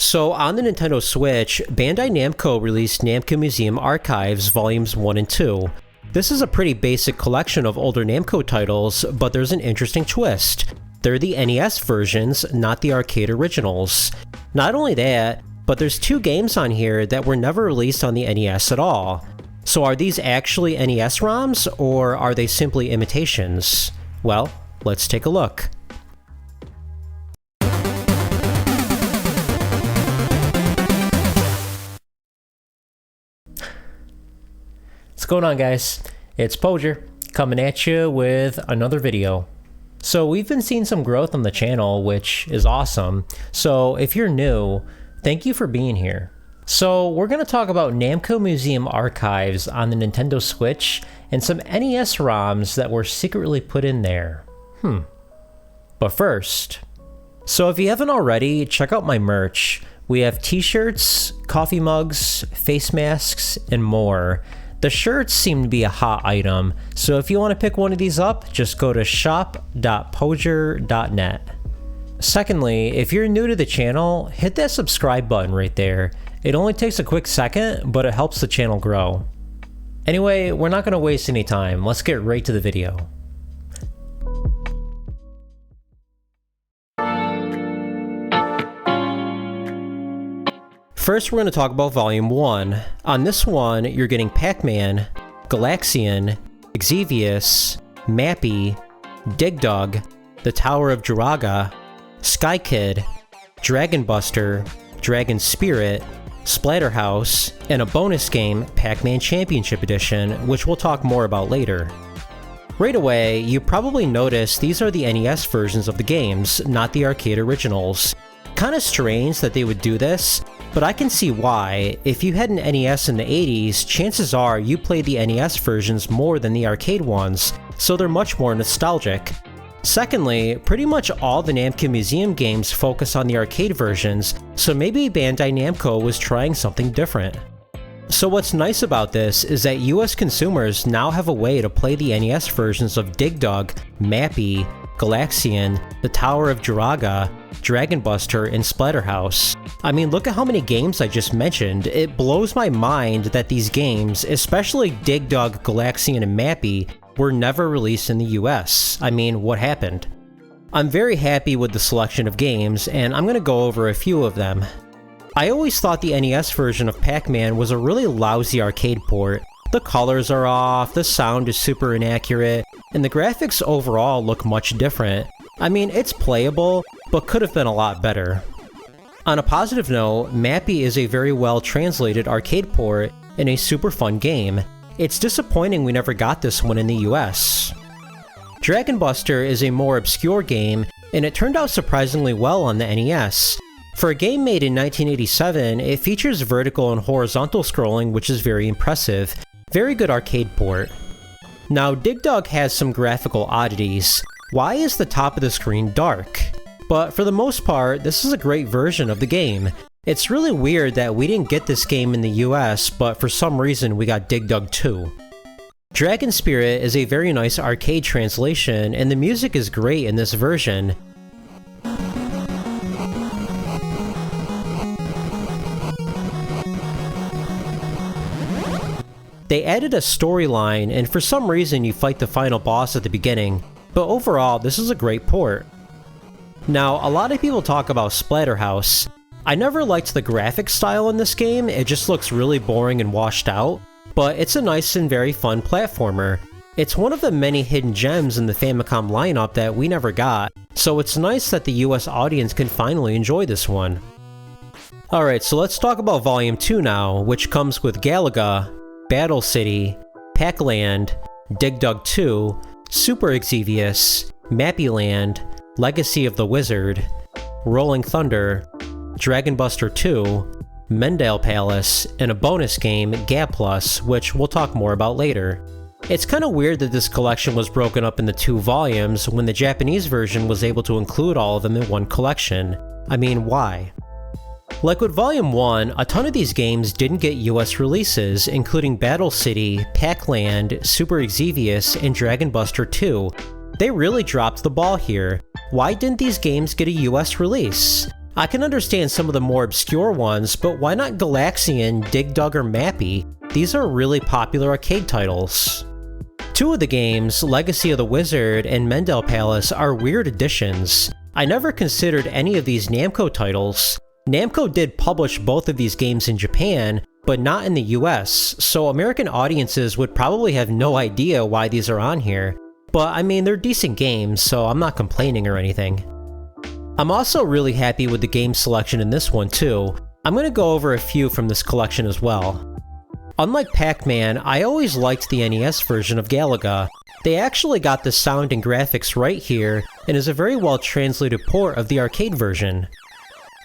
So on the Nintendo Switch, Bandai Namco released Namco Museum Archives Volumes 1 and 2. This is a pretty basic collection of older Namco titles, but there's an interesting twist. They're the NES versions, not the arcade originals. Not only that, but there's 2 games on here that were never released on the NES at all. So are these actually NES ROMs, or are they simply imitations? Well, let's take a look. What's going on, guys? It's Podrez, coming at you with another video. So we've been seeing some growth on the channel, which is awesome. So if you're new, thank you for being here. So we're going to talk about Namco Museum Archives on the Nintendo Switch and some NES ROMs that were secretly put in there. But first, so if you haven't already, check out my merch. We have t-shirts, coffee mugs, face masks, and more. The shirts seem to be a hot item, so if you want to pick one of these up, just go to shop.podrez.net. Secondly, if you're new to the channel, hit that subscribe button right there. It only takes a quick second, but it helps the channel grow. Anyway, we're not going to waste any time. Let's get right to the video. First, we're going to talk about Volume 1. On this one, you're getting Pac-Man, Galaxian, Xevious, McBee, Dig Dug, The Tower of Druaga, Sky Kid, Dragon Buster, Dragon Spirit, Splatterhouse, and a bonus game, Pac-Man Championship Edition, which we'll talk more about later. Right away, you probably noticed these are the NES versions of the games, not the arcade originals. Kinda strange that they would do this, but I can see why. If you had an NES in the 80s, chances are you played the NES versions more than the arcade ones, so they're much more nostalgic. Secondly, pretty much all the Namco Museum games focus on the arcade versions, so maybe Bandai Namco was trying something different. So what's nice about this is that US consumers now have a way to play the NES versions of Dig Dug, McBee, Galaxian, The Tower of Druaga, Dragon Buster, and Splatterhouse. I mean, look at how many games I just mentioned. It blows my mind that these games, especially Dig Dug, Galaxian, and McBee, were never released in the US. I mean, what happened? I'm very happy with the selection of games, and I'm going to go over a few of them. I always thought the NES version of Pac-Man was a really lousy arcade port. The colors are off, the sound is super inaccurate, and the graphics overall look much different. I mean, it's playable, but could have been a lot better. On a positive note, McBee is a very well translated arcade port and a super fun game. It's disappointing we never got this one in the US. Dragon Buster is a more obscure game, and it turned out surprisingly well on the NES. For a game made in 1987, it features vertical and horizontal scrolling, which is very impressive. Very good arcade port. Now, Dig Dug has some graphical oddities. Why is the top of the screen dark? But for the most part, this is a great version of the game. It's really weird that we didn't get this game in the US, but for some reason we got Dig Dug 2. Dragon Spirit is a very nice arcade translation, and the music is great in this version. They added a storyline, and for some reason you fight the final boss at the beginning, but overall this is a great port. Now, a lot of people talk about Splatterhouse. I never liked the graphic style in this game, it just looks really boring and washed out, but it's a nice and very fun platformer. It's one of the many hidden gems in the Famicom lineup that we never got, so it's nice that the US audience can finally enjoy this one. Alright, so let's talk about Volume 2 now, which comes with Galaga, Battle City, Pac-Land, Dig Dug 2, Super Xevious, Mappy Land, Legacy of the Wizard, Rolling Thunder, Dragon Buster 2, Mendale Palace, and a bonus game, Gaplus, which we'll talk more about later. It's kinda weird that this collection was broken up into 2 volumes when the Japanese version was able to include all of them in one collection. I mean, why? Like with Volume 1, a ton of these games didn't get US releases, including Battle City, Pac-Land, Super Xevious, and Dragon Buster 2. They really dropped the ball here. Why didn't these games get a US release? I can understand some of the more obscure ones, but why not Galaxian, Dig Dug, or Mappy? These are really popular arcade titles. Two of the games, Legacy of the Wizard and Mendel Palace, are weird additions. I never considered any of these Namco titles. Namco did publish both of these games in Japan, but not in the US, so American audiences would probably have no idea why these are on here. But I mean, they're decent games, so I'm not complaining or anything. I'm also really happy with the game selection in this one too. I'm going to go over a few from this collection as well. Unlike Pac-Man, I always liked the NES version of Galaga. They actually got the sound and graphics right here, and is a very well translated port of the arcade version.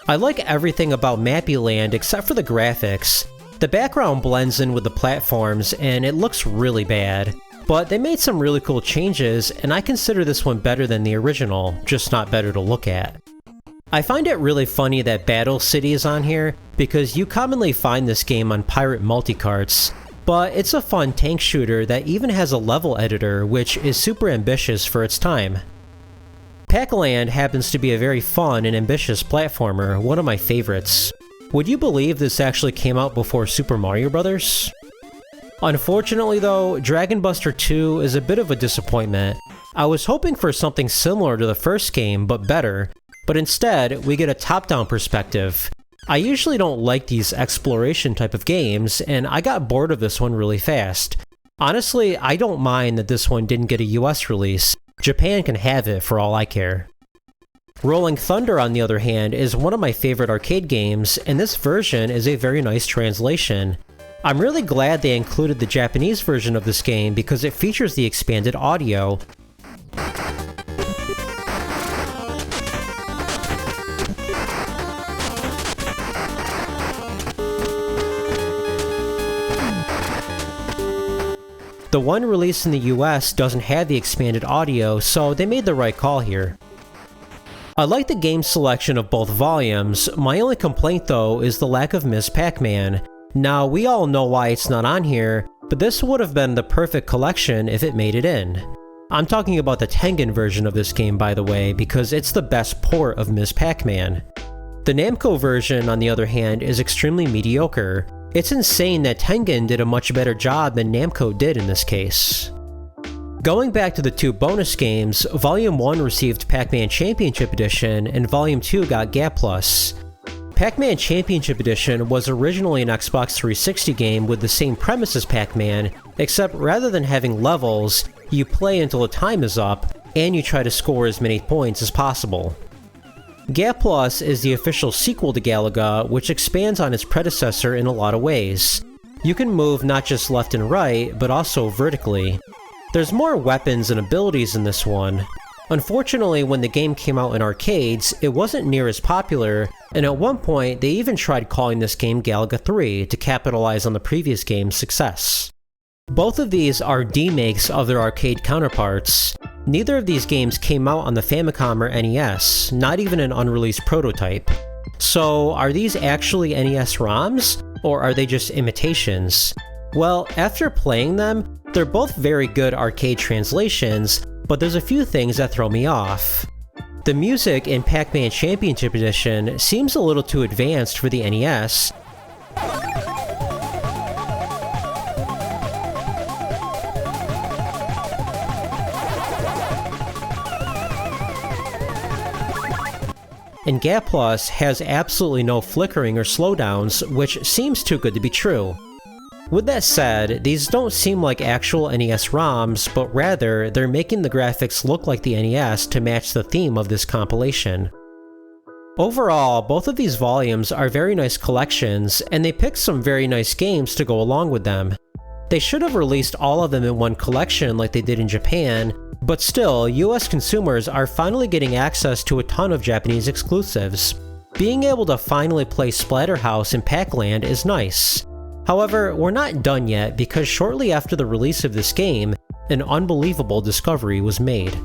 I like everything about Mappy Land except for the graphics. The background blends in with the platforms, and it looks really bad. But they made some really cool changes, and I consider this one better than the original, just not better to look at. I find it really funny that Battle City is on here, because you commonly find this game on pirate multicarts, but it's a fun tank shooter that even has a level editor, which is super ambitious for its time. Pac-Land happens to be a very fun and ambitious platformer, one of my favorites. Would you believe this actually came out before Super Mario Bros.? Unfortunately though, Dragon Buster 2 is a bit of a disappointment. I was hoping for something similar to the first game, but better, but instead, we get a top-down perspective. I usually don't like these exploration type of games, and I got bored of this one really fast. Honestly, I don't mind that this one didn't get a US release. Japan can have it for all I care. Rolling Thunder, on the other hand, is one of my favorite arcade games, and this version is a very nice translation. I'm really glad they included the Japanese version of this game because it features the expanded audio. The one released in the US doesn't have the expanded audio, so they made the right call here. I like the game selection of both volumes. My only complaint though is the lack of Ms. Pac-Man. Now, we all know why it's not on here, but this would have been the perfect collection if it made it in. I'm talking about the Tengen version of this game, by the way, because it's the best port of Ms. Pac-Man. The Namco version, on the other hand, is extremely mediocre. It's insane that Tengen did a much better job than Namco did in this case. Going back to the two bonus games, Volume 1 received Pac-Man Championship Edition, and Volume 2 got Gaplus. Pac-Man Championship Edition was originally an Xbox 360 game with the same premise as Pac-Man, except rather than having levels, you play until the time is up, and you try to score as many points as possible. Gaplus is the official sequel to Galaga, which expands on its predecessor in a lot of ways. You can move not just left and right, but also vertically. There's more weapons and abilities in this one. Unfortunately, when the game came out in arcades, it wasn't near as popular, and at one point they even tried calling this game Galaga 3 to capitalize on the previous game's success. Both of these are remakes of their arcade counterparts. Neither of these games came out on the Famicom or NES, not even an unreleased prototype. So, are these actually NES ROMs, or are they just imitations? Well, after playing them, they're both very good arcade translations, but there's a few things that throw me off. The music in Pac-Man Championship Edition seems a little too advanced for the NES. And Gaplus has absolutely no flickering or slowdowns, which seems too good to be true. With that said, these don't seem like actual NES ROMs, but rather, they're making the graphics look like the NES to match the theme of this compilation. Overall, both of these volumes are very nice collections, and they picked some very nice games to go along with them. They should have released all of them in one collection like they did in Japan, but still, US consumers are finally getting access to a ton of Japanese exclusives. Being able to finally play Splatterhouse in Pac-Land is nice. However, we're not done yet because shortly after the release of this game, an unbelievable discovery was made.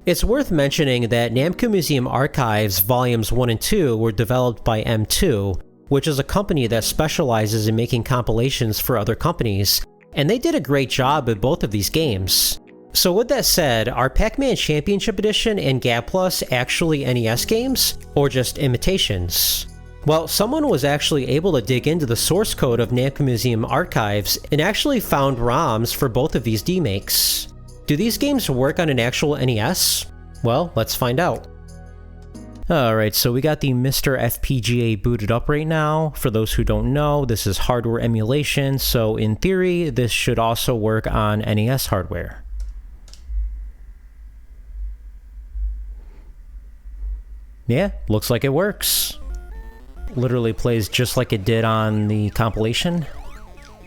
It's worth mentioning that Namco Museum Archives Volumes 1 and 2 were developed by M2, which is a company that specializes in making compilations for other companies, and they did a great job with both of these games. So with that said, are Pac-Man Championship Edition and Gaplus actually NES games, or just imitations? Well, someone was actually able to dig into the source code of Namco Museum Archives and actually found ROMs for both of these remakes. Do these games work on an actual NES? Well, let's find out. Alright, so we got the Mr. FPGA booted up right now. For those who don't know, this is hardware emulation, so in theory, this should also work on NES hardware. Yeah, looks like it works. Literally plays just like it did on the compilation.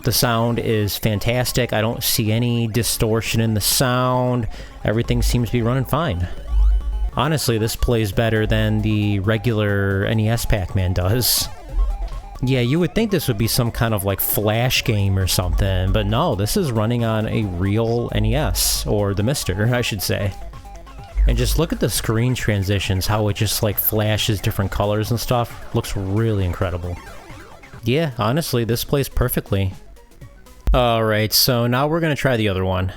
The sound is fantastic. I don't see any distortion in the sound. Everything seems to be running fine. Honestly, this plays better than the regular NES Pac-Man does. Yeah, you would think this would be some kind of like flash game or something, but no, this is running on a real NES, or the Mister, I should say. And just look at the screen transitions, how it just like flashes different colors and stuff. Looks really incredible. Yeah, honestly, this plays perfectly. Alright, so now we're gonna try the other one.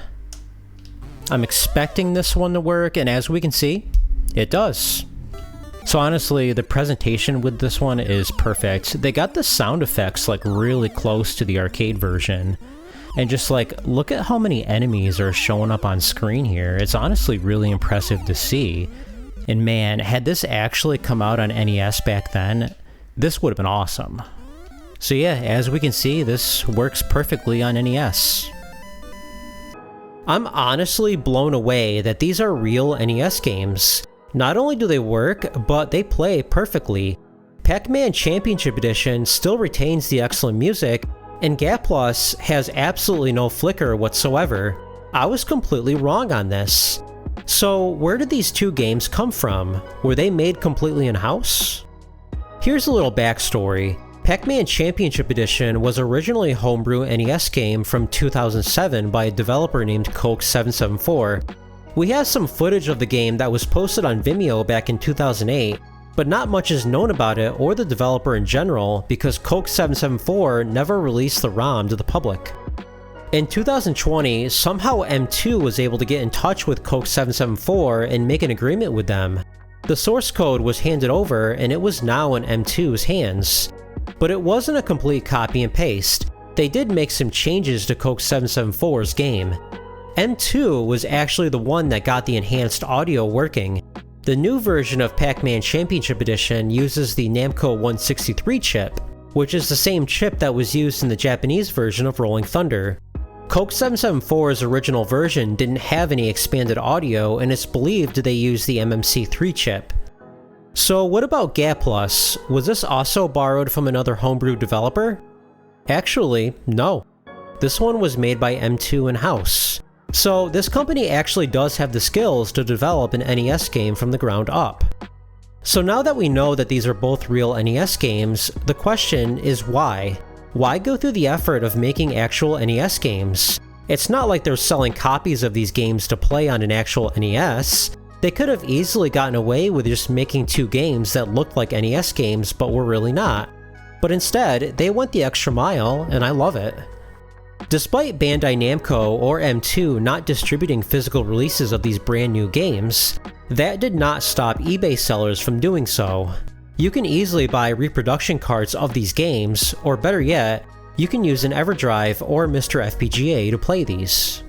I'm expecting this one to work, and as we can see, it does. So honestly, the presentation with this one is perfect. They got the sound effects like really close to the arcade version. And just like, look at how many enemies are showing up on screen here. It's honestly really impressive to see. And man, had this actually come out on NES back then, this would have been awesome. So yeah, as we can see, this works perfectly on NES. I'm honestly blown away that these are real NES games. Not only do they work, but they play perfectly. Pac-Man Championship Edition still retains the excellent music, and Gaplus has absolutely no flicker whatsoever. I was completely wrong on this. So where did these two games come from? Were they made completely in-house? Here's a little backstory. Pac-Man Championship Edition was originally a homebrew NES game from 2007 by a developer named Coke774. We have some footage of the game that was posted on Vimeo back in 2008, but not much is known about it or the developer in general because Coke774 never released the ROM to the public. In 2020, somehow M2 was able to get in touch with Coke774 and make an agreement with them. The source code was handed over and it was now in M2's hands. But it wasn't a complete copy and paste. They did make some changes to Coke774's game. M2 was actually the one that got the enhanced audio working. The new version of Pac-Man Championship Edition uses the Namco 163 chip, which is the same chip that was used in the Japanese version of Rolling Thunder. Coke774's original version didn't have any expanded audio, and it's believed they used the MMC3 chip. So what about Gaplus? Was this also borrowed from another homebrew developer? Actually, no. This one was made by M2 in-house. So this company actually does have the skills to develop an NES game from the ground up. So now that we know that these are both real NES games, the question is why? Why go through the effort of making actual NES games? It's not like they're selling copies of these games to play on an actual NES. They could have easily gotten away with just making two games that looked like NES games but were really not. But instead, they went the extra mile, and I love it. Despite Bandai Namco or M2 not distributing physical releases of these brand new games, that did not stop eBay sellers from doing so. You can easily buy reproduction cards of these games, or better yet, you can use an EverDrive or Mr. FPGA to play these.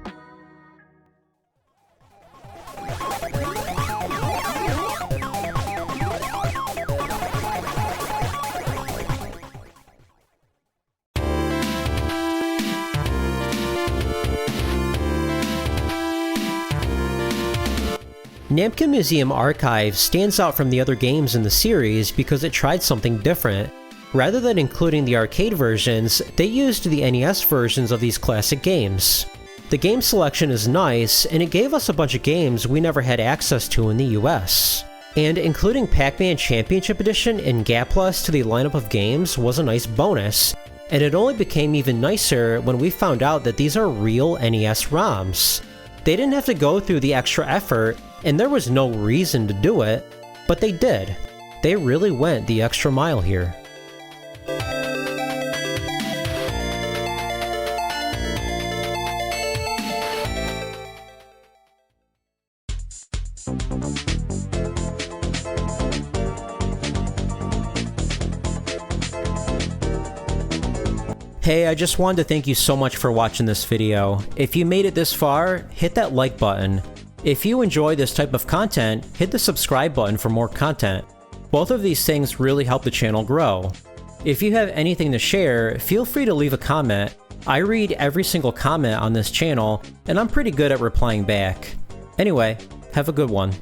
Namco Museum Archives stands out from the other games in the series because it tried something different. Rather than including the arcade versions, they used the NES versions of these classic games. The game selection is nice, and it gave us a bunch of games we never had access to in the US. And including Pac-Man Championship Edition and Gaplus to the lineup of games was a nice bonus, and it only became even nicer when we found out that these are real NES ROMs. They didn't have to go through the extra effort And there was no reason to do it, but they did. They really went the extra mile here. Hey, I just wanted to thank you so much for watching this video. If you made it this far, hit that like button. If you enjoy this type of content, hit the subscribe button for more content. Both of these things really help the channel grow. If you have anything to share, feel free to leave a comment. I read every single comment on this channel, and I'm pretty good at replying back. Anyway, have a good one.